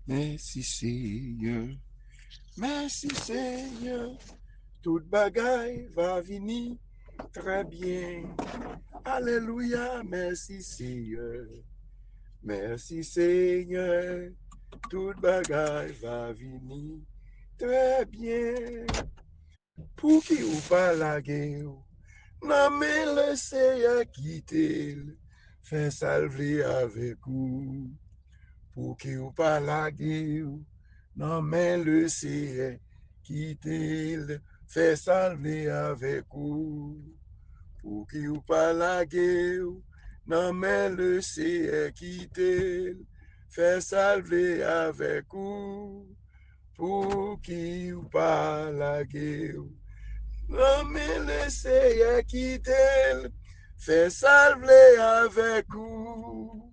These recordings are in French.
Merci Seigneur, merci Seigneur, toute bagaille va venir très bien. Alléluia, merci Seigneur, merci Seigneur, toute bagaille va venir très bien. Pour qui ou pas la guerre, non mais le Seigneur quitter, fait salver avec vous. Pour qui ou pas la guerre, non mais le Seigneur quitter, fait salver avec vous. Pour qui ou pas la guerre, non mais le Seigneur quitter, fait salver avec vous. Pour qui ou pas la guerre. Non, mais laissez quitter, fait salver avec vous.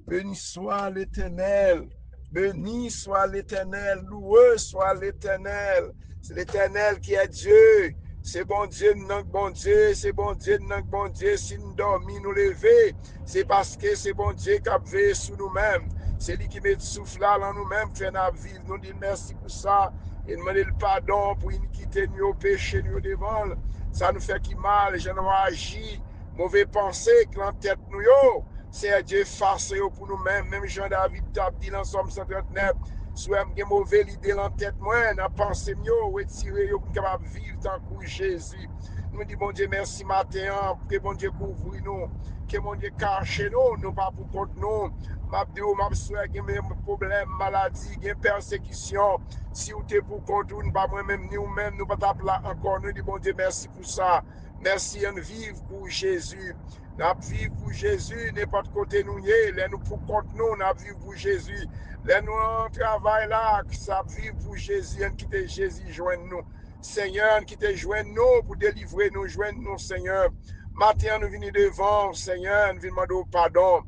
Béni soit l'Éternel, béni soit l'Éternel, loué soit l'Éternel. C'est l'Éternel qui est Dieu. C'est bon Dieu, non bon Dieu, c'est bon Dieu, non bon Dieu. Si nous dormons, nous lever, c'est parce que c'est bon Dieu qui a veillé sur nous-mêmes. C'est lui qui met le souffle là en nous-mêmes, fait notre vie. Nous disons merci pour ça. Et demander le pardon pour iniquité, nous péché, nous devant. Ça nous fait qui mal, je nous agi, mauvais pensée, qui en tête nous yo. C'est Dieu farce pour nous-mêmes. Même Jean-David t'a dit dans Somme 139, soit j'ai mauvais idée dans tête moi, dans pensée mieux, retirer pour capable vivre tant que Jésus. Nous disons bon Dieu merci matin, que bon Dieu couvre nous, que bon Dieu cache nous, nous pas pour contre nous. M'a dit m'a souhaité qu'il y ait problème, maladie, persécution. Si vous êtes pour contre nous, pas moi-même ni vous-même, nous pas t'appeler encore. Nous disons bon Dieu merci pour ça. Merci en vivre pour Jésus. Nous vivons pour Jésus, n'importe côté nous y est. Nous pour contre nous, nous vivons pour Jésus. Nous travaillons là, ça vivre pour Jésus, qui te Jésus joindre nous. Seigneur, qui te joindre nous pour délivrer nous, joindre nous, Seigneur. Matin, nous venons devant, Seigneur, nous venons demander pardon.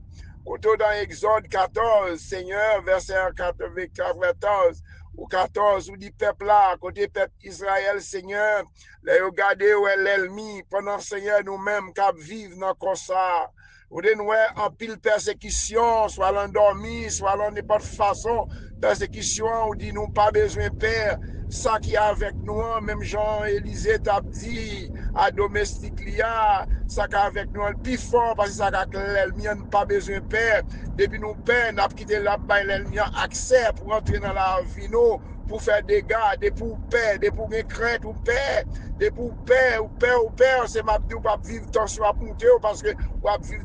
Autour dans Exode 14, Seigneur, verset 14, ou 14, ou dit peuple là, côté peuple Israël, Seigneur, les regarder où est l'ennemi, pendant Seigneur, nous-mêmes, qui vivons dans le ça. Ou de nous en pile persécution, soit l'endormi, soit l'en n'importe façon, persécution, ou dit nous pas besoin de père, ça qui est avec nous, même Jean-Élisée t'a dit, à domestique lia, ça qui est avec nous, le plus fort, parce que ça qui est l'ennemi, n'a pas besoin de père. Depuis nous père, n'a quitté là-bas, l'ennemi a accès pour entrer dans la vie, nous, pour faire des dégâts, des pour paix, des pour une crainte ou paix, des pour paix, ou paix, c'est ma vie, ou pas vivre tension à monter, parce que ou à vivre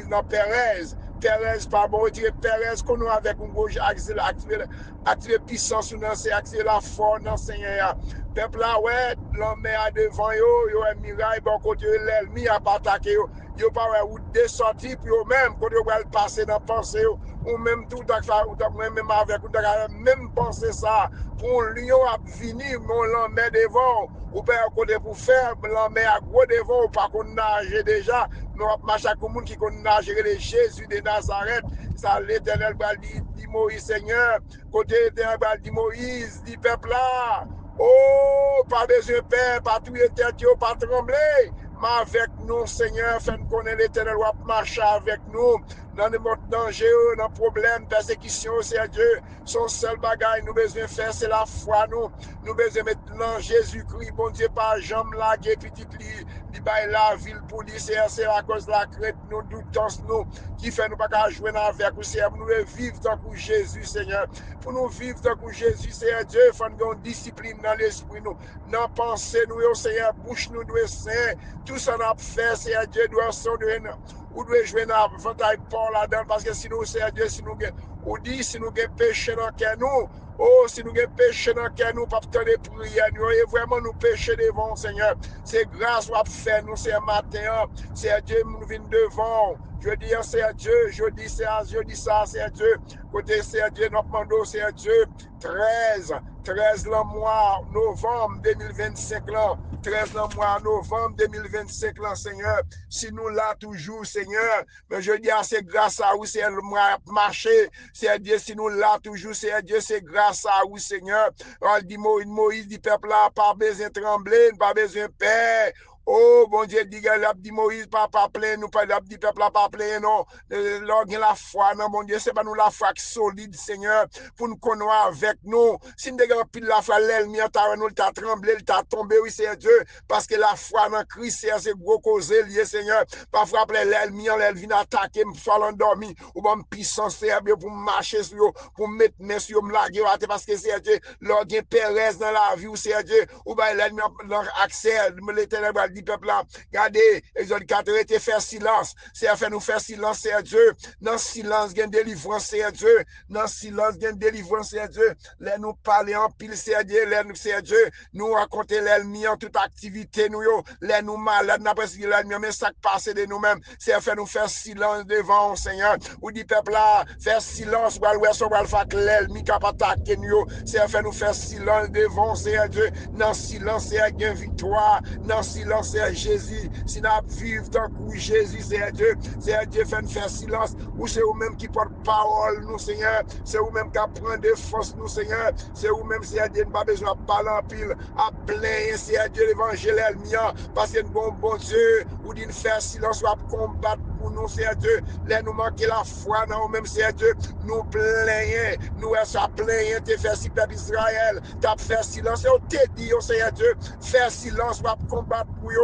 dans Pérez. Pérez, pas bon, retirer Pérez, qu'on a avec un gros activer puissance, c'est activer la force dans le Seigneur. Peuple là, ouais, l'homme est devant yo est miraille, bon côté l'ennemi a pas attaqué yo pas ouais, ou dessorti pour eux même, quand yo va passer dans pensée ou même tout même avec ou même penser ça pour un lion à venir mon l'homme devant ou pas côté pour faire l'homme à gros devant ou pas qu'on nage déjà nous marcher comme monde qui qu'on nage le Jésus de Nazareth ça l'Éternel va dire dit Moïse Seigneur côté l'Éternel va dire Moïse dit peuple là oh pas besoin de peur pas tout tête pas trembler mais avec nous Seigneur fait nous connaître l'Éternel va marcher avec nous dans les dangers, dans les problèmes, persécution, c'est Dieu. Son seul bagage, nous besoin faire, c'est la foi, nous besoin mettre dans Jésus-Christ, bon Dieu, pas jambe laguer, petite li bail la ville pour lui, c'est à cause de la crête, nous doutons, nous, qui fait nous pas jouer avec vous, c'est nous vivre tant que Jésus, Seigneur. Pour nous vivre tant que Jésus, c'est Dieu, il faut nous une discipline dans l'esprit, nous, dans pensée, nous, Seigneur, bouche nous doit saint, tout ça n'a fait, c'est Dieu, doit sonner, ou doit jouer dans la bataille pour là-dedans, parce que si nous, c'est Dieu, si nous, ou dit, si nous avons péché dans le cœur, nous, oh, si nous avons péché dans le cœur, nous, pas de prière, nous, et vraiment nous pécher devant, Seigneur. C'est grâce à faire, nous, c'est matin, c'est Dieu, nous venons devant. Je dis, c'est Dieu, je dis ça, c'est Dieu. Côté, c'est Dieu, notre mando, c'est Dieu. 13 le mois, novembre 2025, là. 13 le mois, novembre 2025, là, Seigneur. Si nous là toujours, Seigneur, mais je dis, c'est grâce à vous, c'est le mois marché. C'est Dieu, si nous là toujours, c'est Dieu, c'est grâce à vous, Seigneur. On dit Moïse, dit peuple là, pas besoin de trembler, pas besoin de paix. Oh, bon Dieu, dit Moïse, pas plein, nous pas dit peuple pas plein, non. L'orgue la foi, non, mon Dieu, c'est pas nous la foi solide, Seigneur, pour nous connaître avec nous. Si nous avons pile la foi, l'ennemi, nous t'a tremblé, il t'a tombé, oui, c'est Dieu, parce que la foi dans Christ, c'est gros cause lié, Seigneur. Parfois, après l'ennemi, elle vient attaquer, me soit endormi, ou bon puissance, Seigneur, pour marcher sur eux, pour mettre mes sur me laguer, parce que c'est Dieu, l'orgue Pérez dans la vie, c'est Dieu, ou bien l'ennemi, accès, l'éternel, dit peuple là, regardez, Exode 4, était faire silence, c'est à faire nous faire silence, c'est Dieu, dans silence, il y a une délivrance, c'est Dieu, dans silence, il y a une délivrance, c'est Dieu, là nous parler en pile, c'est Dieu, là nous, c'est Dieu, nous raconter l'ennemi en toute activité, nous, là nous malades, n'a pas si l'ennemi, mais ça passe de nous-mêmes, c'est à faire nous faire silence devant, Seigneur, ou dit peuple là, faire silence, ou alors faire que l'ennemi qui a attaqué nous, c'est à faire nous faire silence devant, c'est Dieu, dans silence, c'est une victoire, dans silence, c'est Jésus, si nous vivons tant que Jésus, c'est Dieu fait nous faire silence, ou c'est vous-même qui porte parole, nous, Seigneur, c'est vous-même qui prend des forces, nous, Seigneur, c'est vous-même, c'est Dieu, nous pas besoin de parler en pile, à plein, c'est Dieu, l'évangile est le mien, parce que nous, bon Dieu, ou d'une faire silence, ou à combattre pour nous, c'est Dieu, là, nous manquer la foi, non, même, c'est Dieu, nous plaignons, nous, ça plaignons, t'es fait si peuple Israël, t'as fait silence, et on te dit, c'est Dieu, faire silence, ou à combattre pour eux,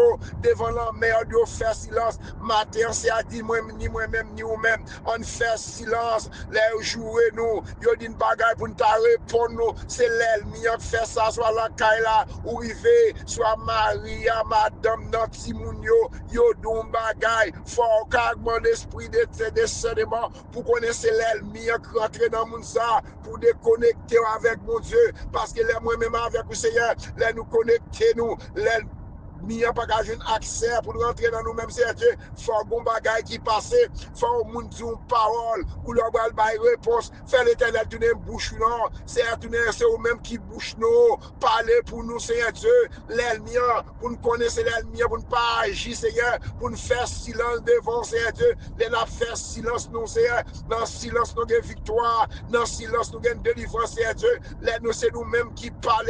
devant la mer, de faire silence, matin, c'est à dire, ni moi-même, ni vous-même, on fait silence, les jouer nous, yo dit une bagaille pour nous répondre nous, c'est l'ennemi qui fait ça, soit la Kaila, ou rivé, soit Maria, madame, notre Timoun yo don bagaille, fort carrément l'esprit de décédement, pour connaître l'ennemi qui rentre dans mon ça, pour déconnecter avec mon Dieu, parce que les moi-même avec le Seigneur, les nous connecter nous, les n'y a pas qu'à accès pour rentrer dans nous-mêmes, c'est Dieu. Faut bon bagaille qui passe, faut moun dire une parole, ou leur bal bail réponse, faire l'éternel tourner bouche non, c'est eux-mêmes qui bouche nous, parler pour nous, Seigneur Dieu, l'ennemi, pour nous connaître l'ennemi, pour ne pas agir, Seigneur, pour nous faire silence devant, Seigneur Dieu, les n'a faire silence, nous, Seigneur, dans silence, nous avons victoire, dans silence, nous avons délivrance, Seigneur Dieu, les nous, c'est nous-mêmes qui parlons,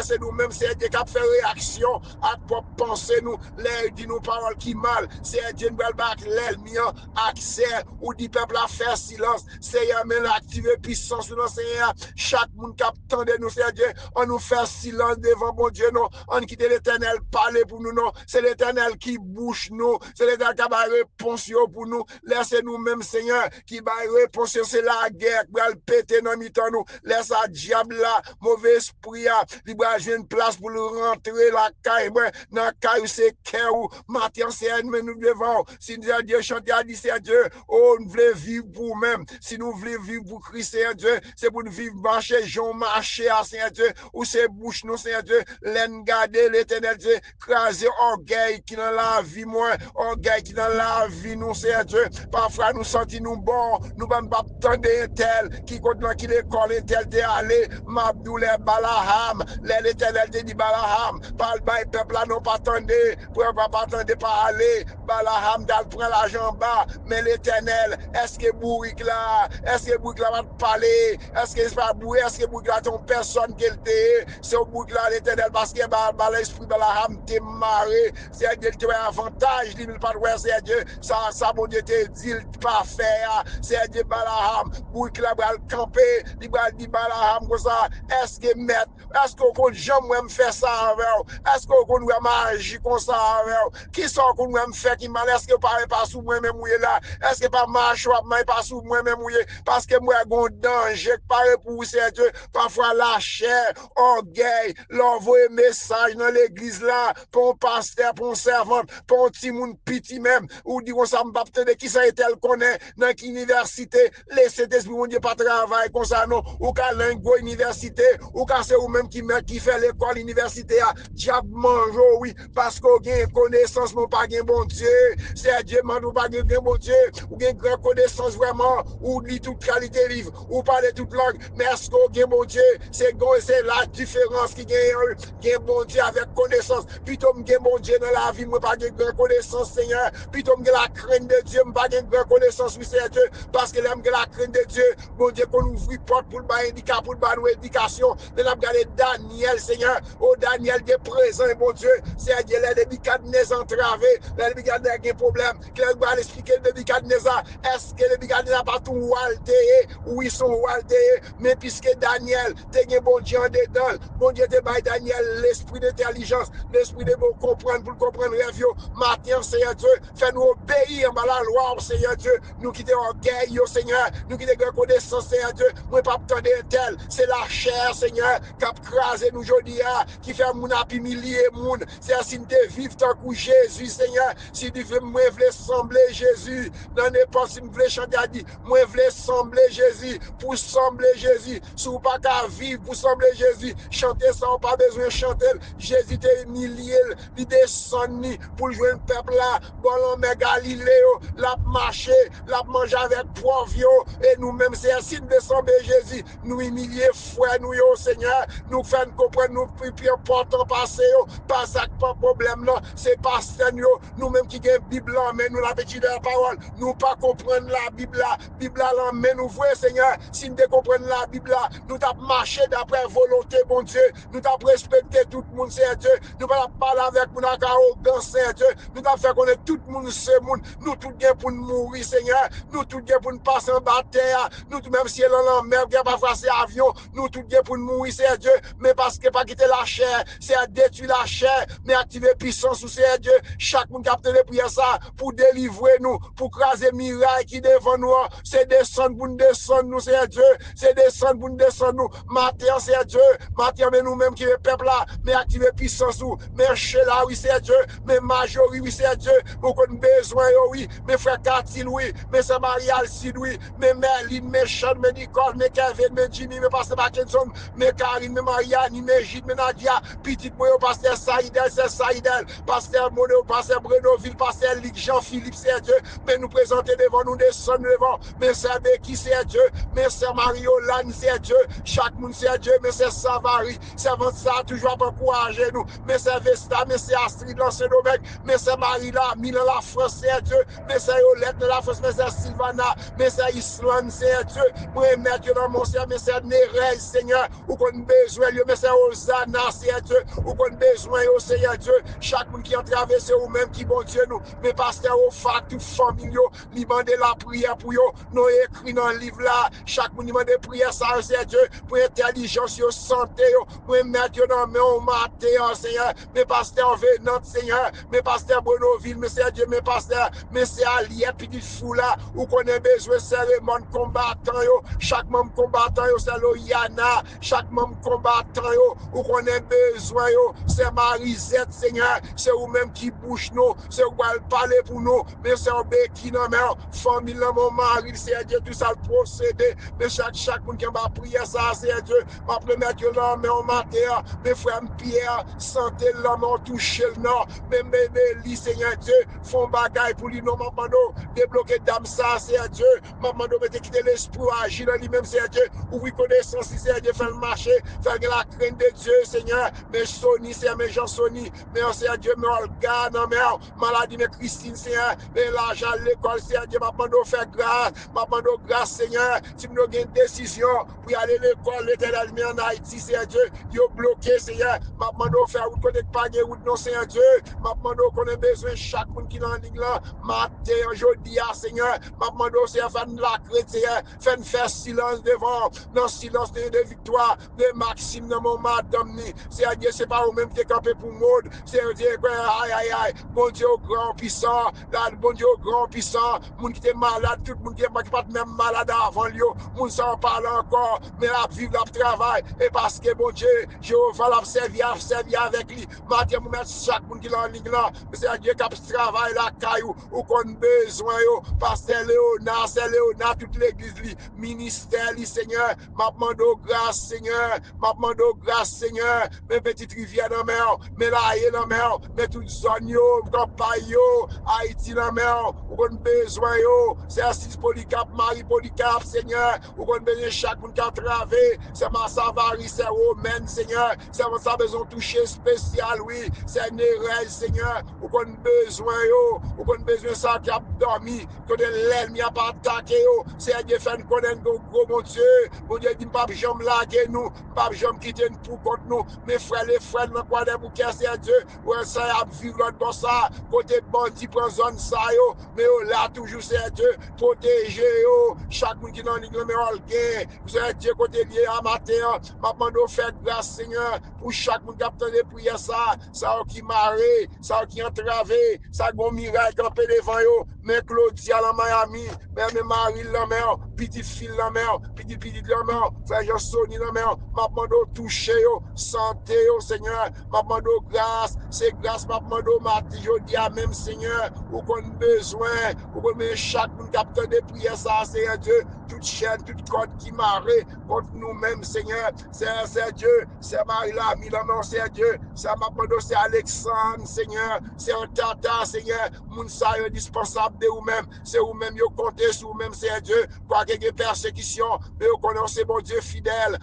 c'est nous-mêmes, Seigneur Dieu, qui fait réaction à propre pensez nous, les dit nous paroles qui mal, c'est Dieu nous battre l'ennemi, accès, ou dit peuple à faire silence, Seigneur, mais l'activer puissance, nous, Seigneur, chaque monde qui attend de nous, Seigneur Dieu, on nous fait silence devant mon Dieu, non, on quitte l'éternel parler pour nous, non, c'est l'éternel qui bouche nous, c'est l'éternel qui va réponse pour nous, laissez nous-mêmes, Seigneur, qui va réponse, c'est la guerre, qui va le péter dans mi-temps nous, laisse à diable là, mauvais esprit, il va jouer une place pour le rentrer la caille, dans caillou c'est cœur matin c'est mais nous devons si Dieu chanter à dire c'est Dieu oh nous voulons vivre pour même si nous voulons vivre pour Christ c'est Dieu c'est pour nous vivre marcher Jean marcher à Saint Dieu ou c'est bouche nous c'est Dieu l'en garder l'éternel Dieu craser orgueil qui dans la vie moi orgueil qui dans la vie nous c'est Dieu parfois nous sentir nous bon nous pas attendre un tel qui contre qui l'école un tel t'es allé m'abdou les Balaham l'éternel dit Balaham parle by peuple là non pas attendre pour pas attendre pas aller Balaham d'al prend l'argent bas mais l'éternel est-ce que Bourrique là va te parler est-ce que c'est pas Bourrique est-ce que Bourrique là ton personne qu'elle t'est c'est au Bourrique là l'éternel parce que l'esprit Balaham t'est marré c'est Dieu te avantage dit pas ouais c'est Dieu ça bon Dieu te dit pas faire c'est Dieu Balaham Bourrique là va camper il va dire Balaham comme ça est-ce que maître est-ce qu'on compte jamais me faire ça avec est-ce qu'on compte agir comme ça avec qui sont qu'on me faire qui mal est-ce que pas sous moi même mouiller là est-ce que pas marche pas sous moi même mouiller parce que moi gon danger parler pour c'est Dieu parfois la chair orgueil l'envoyer message dans l'église là pour un pasteur pour un servant pour un petit monde petit même ou dit on ça me pas de qui ça est elle connaît dans quelle université laissez esprit mon Dieu pas travail comme ça non ou qu'à l'engo université ou qu'à c'est ou même qui fait l'école université à diable mange oui parce qu'on gagne connaissance mon pas gagne bon Dieu c'est Dieu mandou pas gagne bon Dieu ou gagne grand connaissance vraiment ou lit toute qualité livre ou parler toute langue mais est-ce qu'on gagne bon Dieu c'est la différence qui gagne bon Dieu avec connaissance plutôt me gagne bon Dieu dans la vie moi pas gagne grand connaissance Seigneur plutôt me la crainte de Dieu me pas gagne grand connaissance oui c'est Dieu parce que l'aime la crainte de Dieu bon Dieu qu'on ouvre porte pour le bas handicap pour le bas éducation de la regarder Daniel Seigneur oh Daniel des présents bon Dieu c'est Dieu, les Nebuchadnezzar entravé, les Nebuchadnezzar qui problème, qui va l'expliquer le Nebuchadnezzar, est-ce que le Nebuchadnezzar pas tout walté, ou ils sont walté, mais puisque Daniel, t'es bon Dieu en dedans, bon Dieu te baille Daniel, l'esprit d'intelligence, l'esprit de bon comprendre, pour comprendre rêve, matin, Seigneur Dieu, fais-nous obéir à la loi, Seigneur Dieu, nous qui t'es orgueil, Seigneur, nous qui t'es connaissance, Seigneur Dieu, moi pas attendre tel, c'est la chair, Seigneur, qui a crasé nous aujourd'hui, qui fait mon api humilier moun, c'est si nous te vivre tant que Jésus, Seigneur, si tu veux, moi, je veux sembler Jésus, dans n'importe si je veux chanter, dit, moi, je veux sembler Jésus, pour sembler Jésus, si vous pas qu'à vivre pour sembler Jésus, chanter sans pas besoin de chanter, Jésus t'a humilié, il descend pour jouer un peuple là, bon l'homme Galiléo, l'a marché, l'a mangé avec poivre, et nous-mêmes, c'est si nous descendons Jésus, nous humilier, frère, nous, Seigneur, nous faisons comprendre, nous, plus important passé, pas ça, pas problème là, c'est pas nous-mêmes qui avons la Bible là, mais nous la petite de la parole, nous pas comprendre la Bible là, mais nous voyons, Seigneur, si nous comprenons la Bible là, nous t'avons marché d'après volonté, bon Dieu, nous t'avons respecté tout le monde, Seigneur Dieu, nous pas parler avec mon arrogance, Seigneur Dieu, nous t'avons fait connaître tout le monde, ce monde, nous tout bien pour nous mourir, Seigneur, nous tout bien pour nous passer en bataille, nous tout même si elle en mer, bien pas passer avion, nous tout bien pour nous mourir, Seigneur Dieu, mais parce que pas quitter la chair, c'est à détruire la chair, mais activer puissance sous Seigneur Dieu, chaque monde capte les prières ça, pour délivrer nous, pour craser miraille qui devant nous, c'est descendre pour nous descendre nous, Seigneur Dieu, c'est descendre pour nous descendre nous, matin, Seigneur Dieu, matin, mais nous-mêmes qui est peuple là, mais activer puissance sous, mais chez là, oui, Seigneur Dieu, mais majorité, oui, Seigneur Dieu, pour qu'on ait besoin, oui, mais frère Katil, oui, mais c'est Marial Sid, oui, mais Merlin, mais Sean, mais Nicole, mais Kevin, mais Jimmy, mais Pasteur Mackinson, mais Karine, mais Marianne, mais Gilles, mais Nadia, petit moi, Pasteur Saïdel, c'est Saïdel, Pasteur Mono, Pasteur Brenoville, Pasteur Ligue, Jean-Philippe, c'est Dieu, mais nous présenter devant nous, descendre devant, mais c'est Becky, c'est Dieu, mais c'est Mario Lan, c'est Dieu, chaque monde, c'est Dieu, mais c'est Savary, c'est ça, toujours pour encourager nous, mais c'est Vesta, mais c'est Astrid, l'ancien domaine, mais c'est Marila, Milan, la France, c'est Dieu, mais c'est Yolette, la France, mais c'est Sylvana, mais c'est Islande, c'est Dieu, moi, mettre dans mon Seigneur, mais c'est Nérel, Seigneur, ou qu'on a besoin, mais c'est Hosanna, c'est Dieu, ou qu'on a besoin, Seigneur Dieu, chaque monde qui a traversé, ou même qui, bon Dieu, nous, mais pasteur, au fac, tout famille, lui demander la prière pour eux, nous écrit dans le livre là, chaque monde demande prière, ça, c'est Dieu, pour intelligence, santé, pour mettre dans mon matin, Seigneur, mais pasteur, Venant, Seigneur, mais pasteur, Bonoville, mais c'est Dieu, mais pasteur, mais c'est Aliette, petit fou là, où qu'on a besoin, c'est le monde combattant, chaque membre combattant, c'est Loyana, chaque membre combattant, où qu'on a besoin, c'est Marisette, Seigneur, c'est vous-même qui bouge nous, c'est vous qui parler pour nous, mais c'est un béquille, non, mais famille, mon mari, c'est Dieu, tout ça le procédé, mais chaque monde qui va prier ça, c'est Dieu, ma première que l'homme, mais on matin, mes frères Pierre, santé l'homme, on touche le nord, mais bébé, Seigneur Dieu, font bagaille pour lui, non, maman, débloquer dame ça, c'est Dieu, maman, mettez quitter l'esprit, agir dans lui-même, c'est Dieu, ouvrir connaissance, c'est Dieu, faire le marché, faire la crainte de Dieu, Seigneur, mais Sony, c'est mes gens Sony, mais c'est Dieu, mais Olga, non, mais maladie, mais Christine, Seigneur, mais l'argent, l'école, c'est Dieu, maman, faire grâce, maman, grâce, Seigneur, si nous avons une décision pour aller à l'école, l'éternel, mais en Haïti, c'est Dieu, Dieu bloqué, Seigneur, maman, faire route, connaître pas de route, non, c'est Dieu, maman, qu'on a besoin, chaque monde qui est dans la ligne là, matin, aujourd'hui, Seigneur, maman, c'est faire la chrétienne, faire silence devant, non, silence de victoire, de Maxime, dans mon madame, c'est Dieu, c'est pas vous-même qui est campé pour mode, c'est Dieu, aïe, aïe, aïe, bon Dieu, grand puissant, là, bon Dieu, grand puissant, moun qui était malade, tout le monde qui n'est pas même malade avant lui, moun s'en parle encore, mais la vie, la travail, et parce que bon Dieu, Jéhovah l'a servi avec lui, matin, vous mettez chaque monde qui est en ligne là, c'est Dieu qui travaille la caillou, ou qu'on a besoin, pasteur Léonard, c'est Léonard, toute l'église, ministère, Seigneur, m'a demandé grâce, Seigneur, m'a demandé grâce, Seigneur, mes petites rivières dans la mer, mes laïers dans la mer, mes toutes zones, campagne, Haïti dans la mer, ou qu'on a besoin, c'est Assis Polycarpe, Marie Polycarpe, Seigneur, ou qu'on a besoin chaque monde qui a travaillé, c'est ma Savary, c'est Romaine, Seigneur, c'est ça besoin de toucher spécial, oui, c'est Nérel, Seigneur, ou qu'on a besoin, ou qu'on a besoin de ça qui a dormi, que l'ennemi n'a pas attaqué, c'est Dieu fait qu'on ait un gros, mon Dieu, mon Dieu dit, pas jamais laguer nous, pas jamais quitter nous pour contre nous, mes frères, les frères, dans quoi des bouquets, c'est Seigneur Dieu, ouais, ça a vivre l'autre bon ça, côté bandit prend zone ça yo, mais là toujours Seigneur Dieu, protéger yo, chaque monde qui dans l'église, mais on le gain, Seigneur Dieu, côté lié à matin, m'a demandé de faire grâce Seigneur, pour chaque monde qui a besoin de prier ça qui marre, ça qui entravé, ça gon miracle campé devant yo, mais Claudia la Miami, mais Marie la mère, petite fille la mère, petite la mère, frère Jean-Sony la mère, m'a demandé de toucher yo, santé yo Seigneur, m'a demandé de grâce, c'est grâce m'a demandé de matin, je dis à même Seigneur, ou qu'on besoin, ou qu'on met chaque monde qui a besoin de prier ça, Seigneur Dieu, toute chaîne, toute corde qui marre contre nous-mêmes, Seigneur, c'est Dieu, c'est Marie-La, Milan, c'est Dieu, c'est Mapando, c'est Alexandre, Seigneur, c'est un tata, Seigneur, Mounsa est indispensable de vous-même, c'est vous-même, vous comptez sur vous-même, c'est Dieu, quoi qu'il y ait persécution, mais vous connaissez bon Dieu fidèle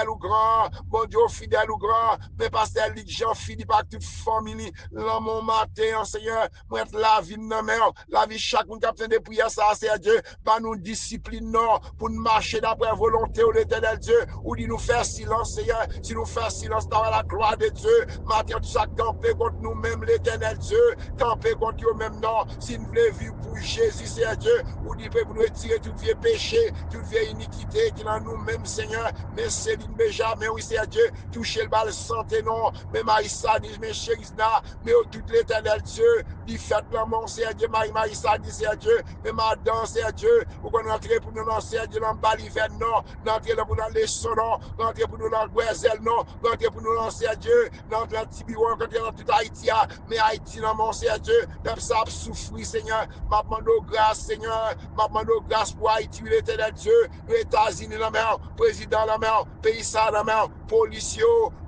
ou grand, bon Dieu fidèle ou grand, mais pasteur Luc Jean-Philippe avec toute famille, là mon matin, Seigneur, moi la vie de nos mères, la vie chaque monde qui a besoin de prier ça, c'est Dieu, pas nous discipline non, pour nous marcher d'après la volonté de l'éternel Dieu, ou dit nous faire silence, Seigneur, si nous faisons silence dans la gloire de Dieu, matin tout ça camper contre nous-mêmes, l'éternel Dieu, camper contre nous-mêmes non, si nous voulons vivre pour Jésus, c'est Dieu, ou dit pour nous retirer tout vieux péché, toute vieille iniquité qui est dans nous-mêmes, Seigneur, mais Céline Benjamin, oui, c'est Dieu, toucher le bal santé non, mais Maïssa, mais Chérisna, mais tout l'éternel Dieu, dit faites l'amour, c'est Dieu, Maïssa, dit c'est Dieu, mais madame, c'est Dieu, ou qu'on entre pour nous lancer Dieu dans le balivet, non, rentrer pour nous dans les sons, non, rentrer pour nous dans le Guezel, non, rentrer pour nous lancer Dieu, dans le Tibiron, rentrer dans tout Haïti, mais Haïti, non, mon c'est Dieu, même ça a souffert, Seigneur, m'a demandé grâce, Seigneur, m'a demandé grâce pour Haïti, l'éternel Dieu, les États-Unis, la main, président, la main, pays, ça, la main, policiers,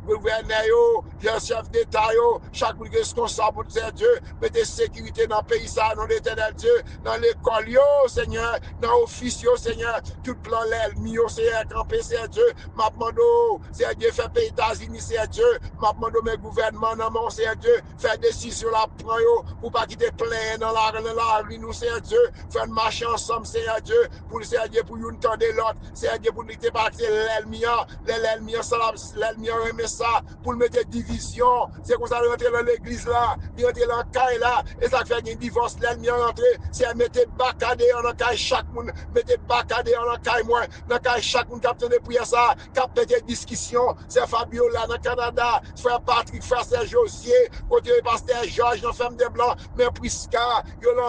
gouverneur, chef d'État, chaque monde qui est responsable pour Dieu, mettez sécurité dans le pays, ça, dans l'éternel Dieu, dans l'école, Seigneur, dans l'office, Seigneur, tout plan l'ennemi, Seigneur, campé, c'est Dieu, m'a demandé, c'est Dieu, fait pays États-Unis, c'est Dieu, m'a demandé mes gouvernements, non, mon, c'est Dieu, faire décision la prend, pour pas quitter plein dans la rue, nous, c'est Dieu, faire marcher ensemble, c'est Dieu, pour c'est Dieu, pour une temps de l'autre, c'est Dieu, pour nous quitter pas l'ennemi, l'ennemi remet ça, pour mettre division, c'est comme ça de rentrer dans l'église là, de rentrer dans le caille là, et ça fait un divorce, l'ennemi rentré, c'est mettre bacadé en caille chaque monde, mettez bacadé en caille moi, dans caille chaque monde qui a besoin de prier ça, qui a peut-être discussion, c'est Fabio là dans le Canada, frère Patrick, frère Serge Josier, côté pasteur Georges dans Femme de Blanc, mais Prisca,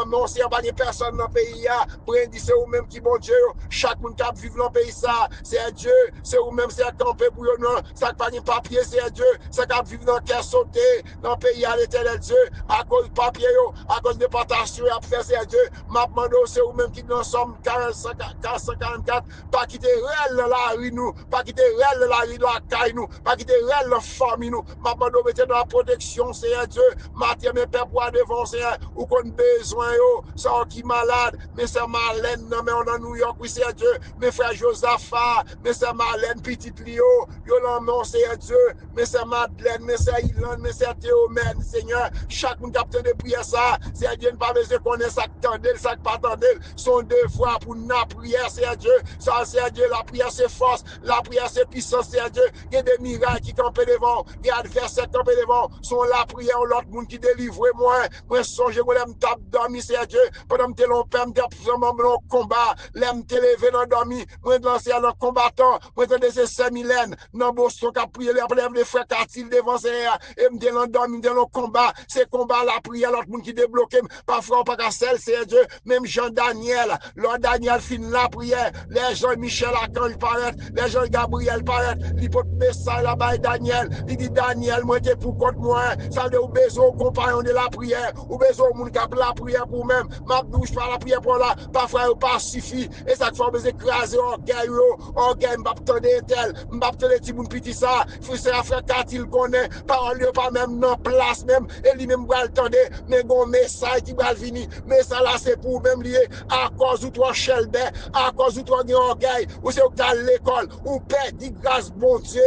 non, c'est pas personne dans le pays, Brandy, c'est vous-même qui bon Dieu, chaque monde qui a vivre dans le pays ça, c'est Dieu, c'est vous-même, c'est campé pour eux, non, ça pas de papier, c'est Dieu, c'est qui vivre dans le cœur sauté, dans le pays à l'éternel Dieu, à cause de papier, à cause de déportation, à faire c'est Dieu, m'a demandé, c'est vous-même qui nous sommes 444, pas quitter réel dans la rue, nous, pas quitter réel dans la rue, dans la caille, nous, pas quitter réel dans la famille, nous, m'a demandé, mettez dans la protection, c'est Dieu, matin, mes pères pour devant, c'est ou qu'on besoin, ça qui malade, mais c'est Marlène, non, mais on a New York, oui, c'est Dieu, mes frères Josaphat, mais c'est Marlène, petite Lio, non, c'est Dieu, mais c'est Madeleine, mais c'est Ilan, mais c'est Théomène, Seigneur, chaque monde qui a de prier ça, c'est Dieu, ne pas besoin qu'on ait ça tendel, ça pas tendel, son devoir pour la prière, c'est Dieu, ça c'est Dieu, la prière c'est force, la prière c'est puissance, c'est Dieu, il y a des miracles qui campent devant, il y a des adversaires qui campent devant, sont la prière, l'autre monde qui délivre moi songe, moi l'aime tape dormi, c'est Dieu, pendant que l'on perd, vraiment mon combat, l'aime te lever dans dormi, moi lancer dans combattant, moi te laisser 5000 dans Boston, qui a prié, les frères Katil devant Seigneur, et me dans dormi, dans le combat, c'est combat, la prière, l'autre monde qui débloque, parfois pas qu'à celle, c'est Dieu, même Jean-Daniel, Lord Daniel fin la prière, les gens Michel Archange paraît, les gens Gabriel paraît, l'hypothèse message là-bas, Daniel, il dit Daniel, moi t'es pour contre moi, ça veut dire ou besoin compagnon de la prière, ou besoin moun qui a la prière pour même, ma bouche par la prière pour là, parfois pas suffit, et ça te fait besoin écraser orgueil, m'bap tande tel, m'bap tande ti moun petit ça, frère frère Katil connaît, parole pas même dans place même, et lui même va le tendre, mais bon message qui va venir, mais ça là c'est pour même lié, à cause où toi Shelby, à cause où toi orgueil, ou c'est où t'as l'école, ou perdu grâce bon Dieu,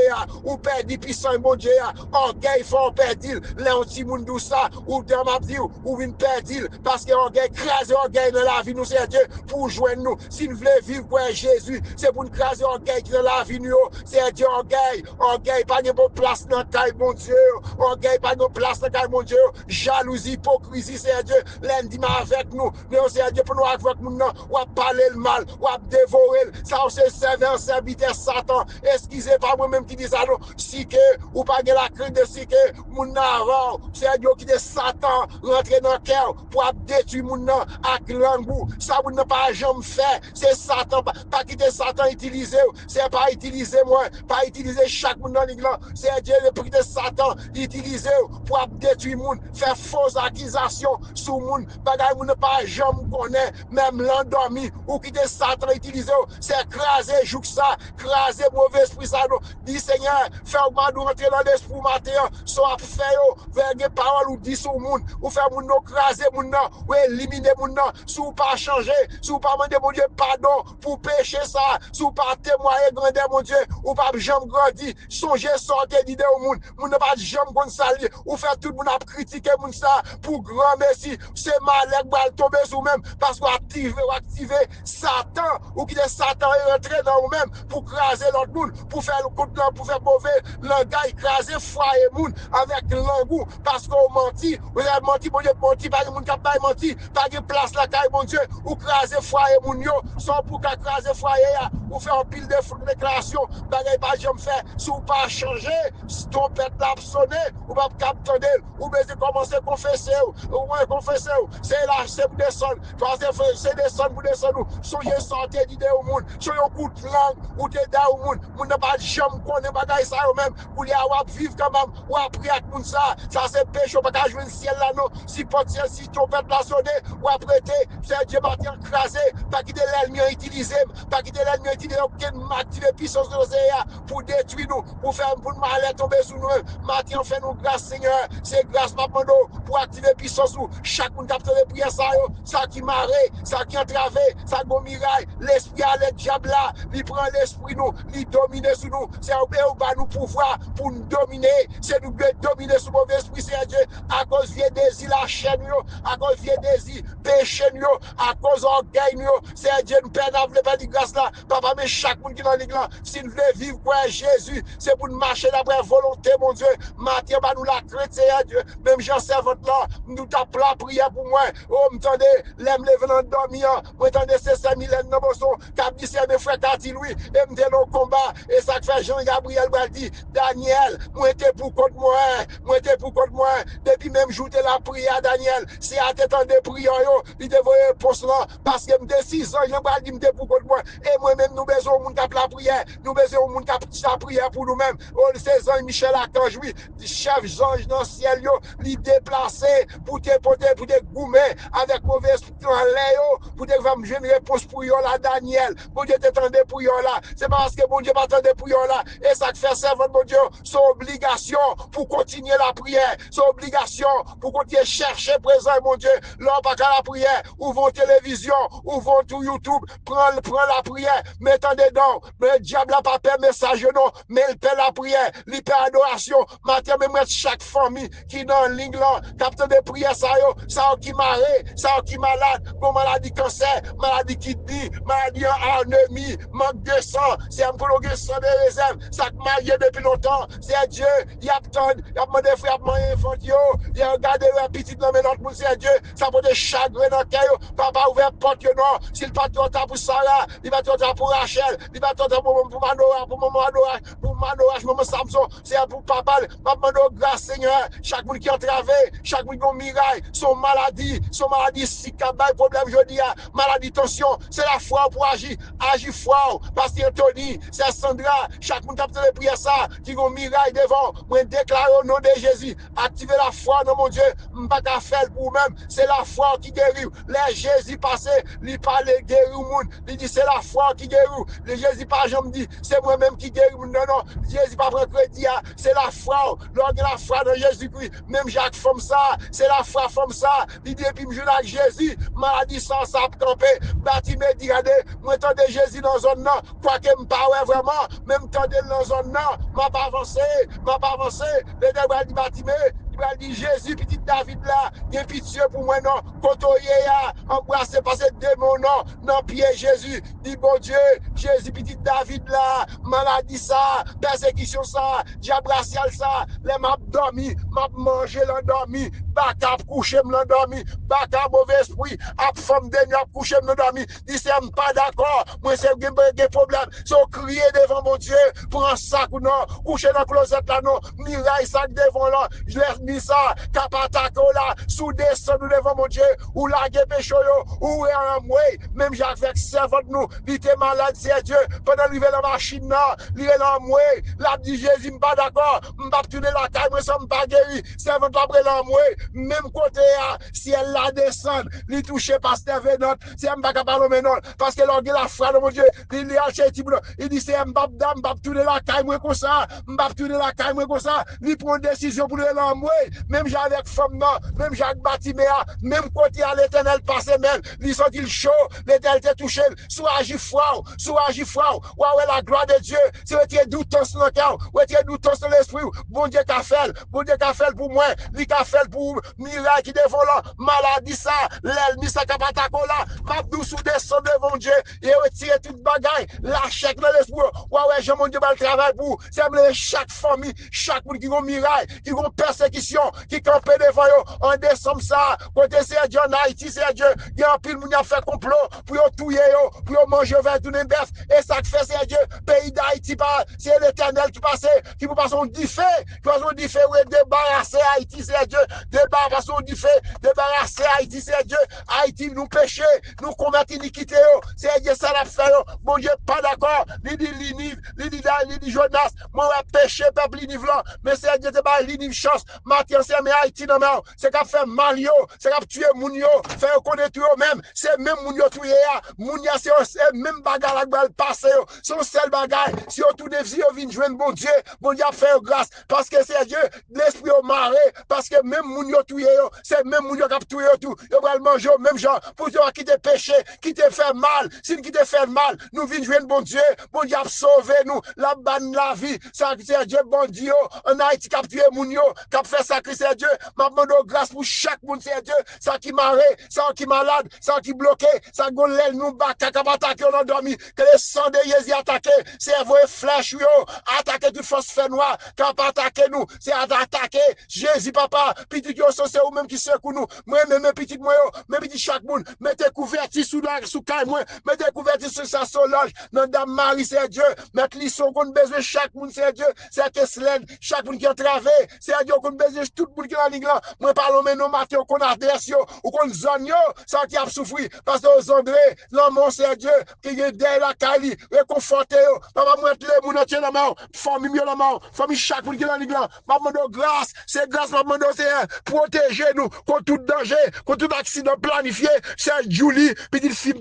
ou perdu puissant bon Dieu, orgueil faut perdre, là on ti moun dou ça, ou dans ma vie, ou vin perdre, parce que orgueil, craser orgueil dans la vie, nous c'est Dieu, pour joindre nous, si nous voulons vivre pour Jésus, c'est pour nous craser orgueil dans la vie, nous, c'est Dieu orgueil, orgueil pas de place dans caille mon Dieu, orgueil pas de place dans caille mon Dieu, jalousie, hypocrisie, c'est Dieu, lundi avec nous, c'est Dieu pour nous avec nous, ou à parler le mal, ou à dévorer, ça c'est serviteur Satan, excusez pas moi-même qui dis ça, non, si que, ou pas de la crainte de si que, mon avant, c'est Dieu qui dit Satan, rentrer dans le cœur, pour détruire mon nom, avec l'angou, ça vous n'a pas jamais fait, c'est Satan, pas quitter Satan utiliser, c'est pas utiliser moi, pas utiliser chaque monde dans l'église, c'est Dieu le prix de Satan, utiliser pour détruire le monde, faire fausse accusation sur le monde, bagay moun pas jamais connaît, même l'endormi, ou quitter Satan utiliser, c'est craser jouk ça, craser mauvais esprit ça, dit Seigneur, faire nous rentrer dans l'esprit matin, soit faire vers des paroles ou dit sur le monde, ou faire moun nous craser moun nan, ou éliminer moun nan, sous pas changer, sous pas demander mon Dieu pardon pour pécher ça, sous pas témoigner grandeur mon Dieu, ou pas jamais grandir, songer sortir d'idée au monde, moun pas jamais kon sali, ou faire tout le monde a critiquer moun ça pour grand merci, c'est malek bal tomber sous même parce qu'on active Satan, ou qui est Satan est rentré dans nous-mêmes pour craser l'autre monde, pour faire le coup de l'an, pour faire mauvais langage, écraser foyer monde avec l'angou, parce qu'on mentit, vous avez menti, mon Dieu, menti, pas de monde qui a pas menti, pas de place la caille, mon Dieu, ou craser foyer moun yo, sans pour craser foyer, ou faire un pile de déclaration, bagay pas jamais fait, si ou pas changer, si ton pète l'a sonné, ou pas capter, ou bien commencer à confesser, ou moins confesser, c'est là, c'est pour descendre, c'est descendre pour descendre, soyez sortir d'idée au monde, soyez un coup de langue, ou t'es dans au monde, moun n'a pas jamais connaît bagay ça ou même, pour les avoir vivre quand même, ou après avec moun ça c'est péché, ou pas jouer le ciel là non, si potentiel, si ton pète l'a sonné, ou après c'est Dieu m'a écrasé, pas quitter l'ennemi utilisé, pas quitter l'ennemi utilisé, activer puissance de l'océan pour détruire nous, pour faire pour le mal tomber sur nous. Maintenant, fait nous grâce, Seigneur. C'est grâce, papa, pour activer puissance nous. Chaque monde capte les prières, ça qui marre, ça qui entravé, ça qui miraille. L'esprit à l'aide diable là, il prend l'esprit nous, il domine sur nous. C'est un peu nous pouvoir pour nous dominer. C'est nous dominer sur mauvais esprit, c'est Dieu. À cause vieux désir, la chaîne, à cause vieux désir, péché, à cause orgueil, c'est Dieu nous perd pas de grâce là. Papa, mais chaque monde qui est dans l'église, si nous voulons vivre pour Jésus, c'est pour nous marcher d'après volonté, mon Dieu. Matin, nous la crainte, c'est Dieu. Même Jean servante là, nous tapons la prière pour moi. Oh, m'tendez, l'aime lever dans le dormir. M'tendez, c'est ça, Mylène Naboson, cap dit, c'est mes frères Tati Louis, et m'tendez au combat. Et ça fait Jean-Gabriel Baldi, Daniel, moi, t'es pour contre moi, moi, t'es pour contre moi. Depuis même jour de la prière, Daniel, c'est à t'étendre des prières, il devait poste là, parce que m'te 6 ans, Jean-Gabriel m'te pour contre moi. Et moi-même, nous besoin au monde qui a la prière, nous besoin au monde qui a la prière pour nous-mêmes. Oh, c'est Jean-Michel Archange, oui, chef Jean dans le ciel, il déplacé pour te porter, pour te goumer avec mauvais esprit en l'air, pour te faire une réponse pour yon là, Daniel. Bon Dieu t'attendait pour yon là. C'est parce que bon Dieu m'attendait pour yon là. Et ça te fait servant, bon Dieu, son obligation pour continuer la prière, son obligation pour continuer chercher présent, mon Dieu, là, pas qu'à la prière, ouvrons télévision, ouvrons tout YouTube, prends la prière, mettons dedans, mais le diable n'a pas fait message, non, mais il paie la prière, il paie adoration, matin, même chaque famille qui est dans la ligne là, capte des prières, ça qui marre, ça qui malade, bon maladie cancer, maladie kidney, maladie anémie, manque de sang, c'est un prolongé sang de réserve, ça qui marié depuis longtemps, c'est Dieu, il y a demandé frère, il y a demandé infantile, il a regardé un petit dans mes autres, c'est Dieu, ça peut des chagrins dans le cœur, papa ouvert porte, non, s'il pas trop pour Sarah, il va trop pour Rachel, il va trop pour Manora, pour maman Adora, pour Manora, maman Samson, c'est pour papa, papa grâce Seigneur, chaque monde qui est entravé, chaque monde qui a miraille, son maladie, si cabal, problème, je dis, maladie, tension, c'est la foi pour agir foi, Pasteur Tony, c'est Sandra, chaque monde qui a les prières ça, qui a miraille devant, moi déclare au nom de Jésus, activez la foi dans mon Dieu, pas qu'à faire pour vous-même, c'est la foi qui guérit, les Jésus passé, il parle guérir au monde, il dit c'est la foi qui guérit, les Jésus pas jamais dit, c'est moi-même qui guéris, non, Jésus pas prend crédit, c'est la foi, lors de la foi dans Jésus-Christ, même Jacques femme ça, c'est la foi femme ça, il dit puis je avec Jésus, maladie sans ça campé, bâtiment dit regardez, moi tendez Jésus dans zone non, quoi que me parle vraiment, même tendez dans zone non, m'a pas avancé, les débats du bâtiment pral dit Jésus, petit David là, bien pitié pour moi, non, kotoye ya, embrassé par ce démon, non, pied Jésus, dit bon Dieu, Jésus, petit David là, maladie ça, persécution ça, diable racial ça, les m'a dormi, m'a mangé l'endormi, baka couché l'endormi, baka mauvais esprit, ap femme de nuit, ap couché l'endormi, dit c'est pas d'accord, moi c'est des problèmes, c'est crier devant mon Dieu, pour un sac ou non, coucher dans le closet là non, miraille sac devant là, je laisse mis ça, capatako là, sous descendre devant mon Dieu, ou la pécho yo, ou en moué, même Jacques avec servant nous, il était malade, c'est Dieu, pendant qu'il est dans la machine là, il est en moué, la dit Jésus, pas d'accord, m'pas tourner la caille, moi ça m'pas guéri, servant après l'amoué, même côté si elle la descend, il touche pasteur Venot, c'est m'pas capable maintenant, parce que l'on la foi de mon Dieu, il est à chez il dit c'est m'pas tourner la caille, moi comme ça, m'pas tourner la caille, moi comme ça, il prend une décision pour l'amoué, même j'avec femme non, même Jacques Batiméa, même côté à l'éternel passé même, ils sont il chaud, l'éternel t'a touché, soit agi froid, ouais, la gloire de Dieu, c'est tu es doutant sur le cœur, ouais, tu es doutant sur l'esprit, bon Dieu qu'a fait pour moi, lui qu'a fait pour miracle qui devant là, maladie ça, l'aile, ni ça capataco là, mabdou sous descend devant Dieu, et retirer toute bagaille, la chèque dans l'esprit, ouais, j'ai mon Dieu, le travail pour, c'est chaque famille, chaque monde qui a un miracle, qui a une persécution, qui campe devant eux, en décembre ça, côté c'est Dieu en Haïti, c'est Dieu, il y a un pile moun a fait complot, pour tuer yo, pour manger vers tout le bœuf, et ça fait c'est Dieu, pays d'Haïti, c'est l'éternel qui passe, qui peut passer on dit fait, ouais, débarrasser Haïti, c'est Dieu, débarrasser on dit fait, débarrasser Haïti, c'est Dieu, Haïti nous péché, nous commettre iniquité, c'est Dieu ça l'a fait, bon Dieu pas d'accord, il dit Jonas, moi péché peuple Linive là, mais c'est Dieu te ba Linive chance, Mathieu c'est mais Haïti non mais c'est qu'a fait mal yo, c'est qu'a tuer moun yo, faire connaître yo même, c'est même moun yo tuer ya, moun ya c'est même bagarre la balle passer yo, son seul bagaille, si on tout défi yo vinn joindre bon Dieu a faire grâce parce que c'est Dieu, l'esprit au maré, parce que même moun yo tuer yo, c'est même moun yo qui tuer yo tout, yo va manger même genre pour yo qui te péché, qui te fait mal, si qui te fait mal, nous vinn joindre bon Dieu a sauver nous, la banne la vie, ça c'est Dieu bon Dieu, en Haïti qui a tué moun yo, qui a fait sacrifice c'est Dieu, m'a demandé grâce pour chaque monde c'est Dieu, ça qui maré, ça qui malade, ça qui bloqué, ça golel nous bat, qui a attaqué on a dormi, que le sang de Jésus attaqué, c'est voyer flèche yo, attaquer toute force fait noir, qui a attaqué nous, c'est attaquer Jésus papa, petit yo c'est ou même qui secoue nous, moi même petit moi yo, même petit chaque monde, mettez couverture sous la sous caille moi, mettez couverture sur sa Solange, dans dame Marie c'est Dieu, mettre lisson qu'on besoin chaque monde c'est Dieu, c'est Keslen, chaque monde qui a travaillé, c'est Dieu qu'on besoin tout le monde qui est en ligne là, moi parlons maintenant matin qu'on a adresse ou qu'on zone yo, ça qui a souffrir parce que aux André, l'homme c'est Dieu qui est derrière la Cali, réconforter yo, papa moi les moun entier la main, famille mieux la main, famille chaque monde qui est en ligne là, maman de grâce, c'est grâce maman de c'est protéger nous contre tout danger, contre tout accident planifié, c'est Julie, petite fille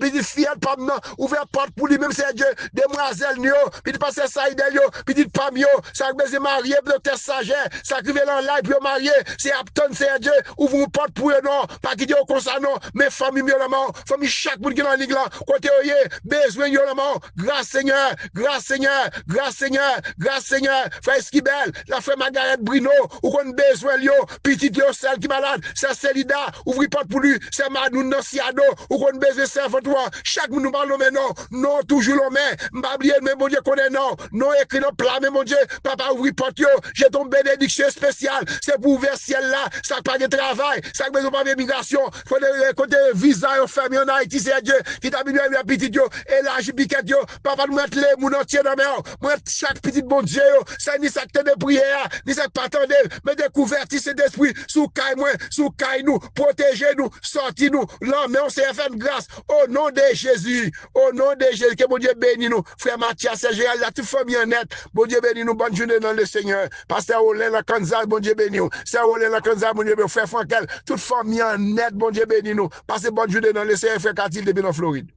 pas maintenant, ouvert porte pour lui même c'est Dieu, demoiselle yo, petite passer ça yo, petite femme yo, ça baiser marié, docteur Sager, ça arrive dans live pour marier, c'est Apton c'est Dieu, ouvre une porte pour eux non, pas qui dit au comme ça non, mais famille mieux la main, famille chaque monde qui est dans la ligue là, côté oye, besoin yo la main, grâce Seigneur, grâce Seigneur, grâce Seigneur, grâce Seigneur, frère Esquibel, la frère Margaret Bruno, ou qu'on besoin yo, petite yo celle qui malade, c'est Célida, ouvre porte pour lui, c'est Madou Nociado, ou qu'on besoin servant toi, chaque monde nous parle mais non toujours le mais, m'oublier mais mon Dieu connaît non écrit dans plat mais mon Dieu, papa ouvre porte yo, j'ai ton bénédiction spéciale, c'est pour ouvrir ciel là, ça pas de travail, ça besoin pas d'immigration, faut de côté visa yo fermé en Haïti c'est Dieu qui t'a mis la petite yo et là j'ai piquet yo, papa nous mettre les moun entier dans mer, moi chaque petite bon Dieu yo, ça ni ça de prière, ni ça pas attendre, mais de convertir d'esprit sous caille moi, sous caille nous, protéger nous, sortir nous, là mais on s'est fait grâce au nom de Jésus, que mon Dieu bénisse nous, frère Mathias, Gérald, la toute famille en net, bon Dieu bénisse nous, bonne journée dans le Seigneur, pasteur Olé la Kansas, bon Dieu bénisse nous, c'est Olé la Kansas, bon Dieu bénisse, frère Frankel, toute famille en net, bon Dieu bénisse nous, passez bonne journée dans le Seigneur, frère Katil, depuis en Floride.